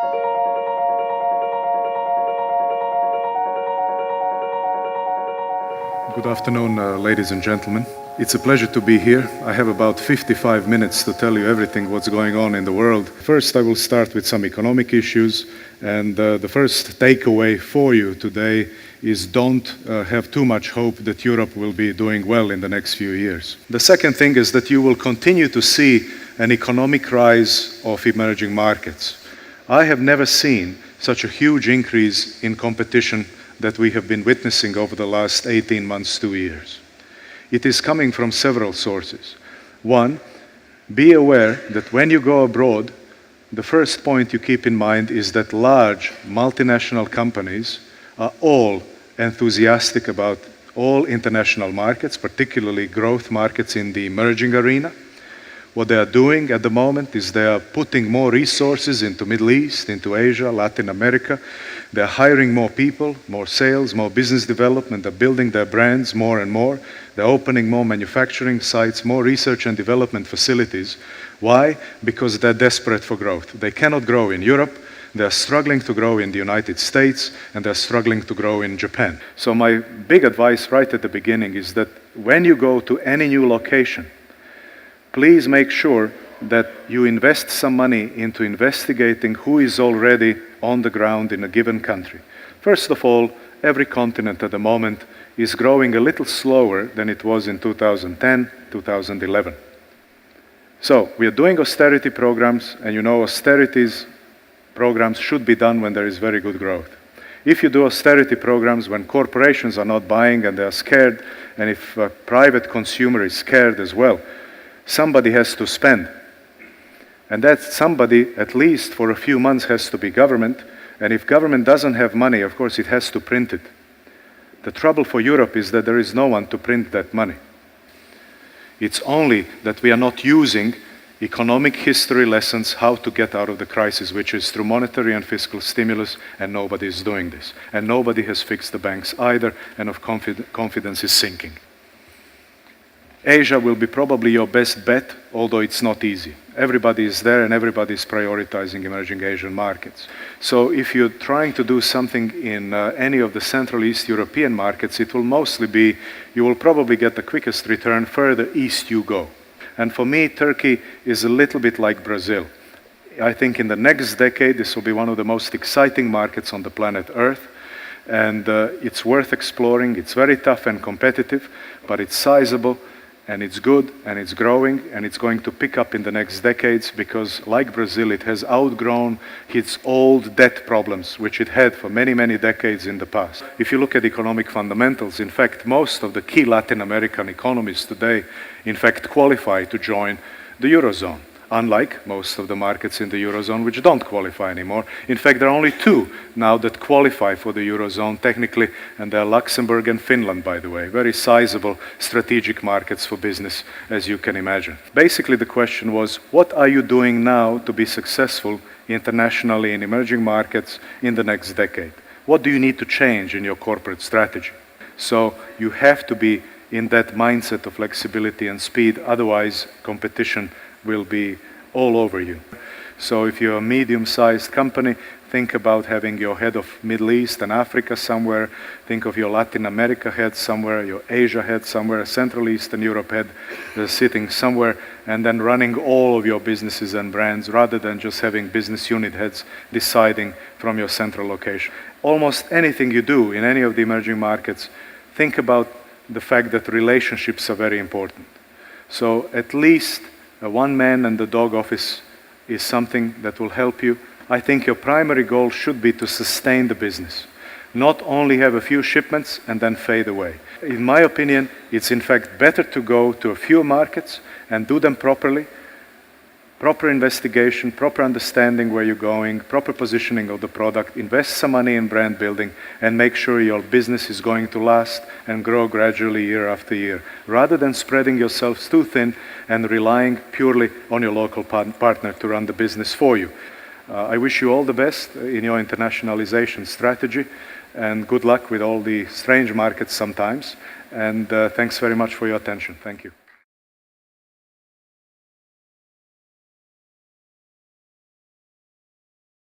Good afternoon, ladies and gentlemen. It's a pleasure to be here. I have about 55 minutes to tell you everything what's going on in the world. First, I will start with some economic issues, and the first takeaway for you today is don't have too much hope that Europe will be doing well in the next few years. The second thing is that you will continue to see an economic rise of emerging markets. I have never seen such a huge increase in competition that we have been witnessing over the last 18 months, 2 years. It is coming from several sources. One, be aware that when you go abroad, the first point you keep in mind is that large multinational companies are all enthusiastic about all international markets, particularly growth markets in the emerging arena. What they are doing at the moment is they are putting more resources into Middle East, into Asia, Latin America. They're hiring more people, more sales, more business development. They're building their brands more and more. They're opening more manufacturing sites, more research and development facilities. Why? Because they're desperate for growth. They cannot grow in Europe. They're struggling to grow in the United States, and they're struggling to grow in Japan. So my big advice right at the beginning is that when you go to any new location, please make sure that you invest some money into investigating who is already on the ground in a given country. First of all, every continent at the moment is growing a little slower than it was in 2010, 2011. So we are doing austerity programs, and you know austerities programs should be done when there is very good growth. If you do austerity programs when corporations are not buying and they are scared, and if a private consumer is scared as well, somebody has to spend. And that somebody, at least for a few months, has to be government. And if government doesn't have money, of course, it has to print it. The trouble for Europe is that there is no one to print that money. It's only that we are not using economic history lessons how to get out of the crisis, which is through monetary and fiscal stimulus, and nobody is doing this. And nobody has fixed the banks either, and confidence is sinking. Asia will be probably your best bet, although it's not easy. Everybody is there and everybody is prioritizing emerging Asian markets. So if you're trying to do something in any of the Central East European markets, it will mostly be, you will probably get the quickest return further east you go. And for me, Turkey is a little bit like Brazil. I think in the next decade, this will be one of the most exciting markets on the planet Earth. And it's worth exploring. It's very tough and competitive, but it's sizable. And it's good, and it's growing, and it's going to pick up in the next decades because, like Brazil, it has outgrown its old debt problems, which it had for many, many decades in the past. If you look at economic fundamentals, in fact, most of the key Latin American economies today, in fact, qualify to join the Eurozone, unlike most of the markets in the Eurozone which don't qualify anymore. In fact, there are only two now that qualify for the Eurozone technically, and they're Luxembourg and Finland, by the way. Very sizable strategic markets for business, as you can imagine. Basically, the question was, what are you doing now to be successful internationally in emerging markets in the next decade? What do you need to change in your corporate strategy? So you have to be in that mindset of flexibility and speed, otherwise competition will be all over you. So if you're a medium-sized company, think about having your head of Middle East and Africa somewhere, think of your Latin America head somewhere, your Asia head somewhere, Central Eastern Europe head sitting somewhere, and then running all of your businesses and brands rather than just having business unit heads deciding from your central location. Almost anything you do in any of the emerging markets, think about the fact that relationships are very important. So at least a one-man and the dog office is something that will help you. I think your primary goal should be to sustain the business, not only have a few shipments and then fade away. In my opinion, it's in fact better to go to a few markets and do them properly, proper investigation, proper understanding where you're going, proper positioning of the product, invest some money in brand building, and make sure your business is going to last and grow gradually year after year, rather than spreading yourselves too thin and relying purely on your local partner to run the business for you. I wish you all the best in your internationalization strategy, and good luck with all the strange markets sometimes. And thanks very much for your attention. Thank you.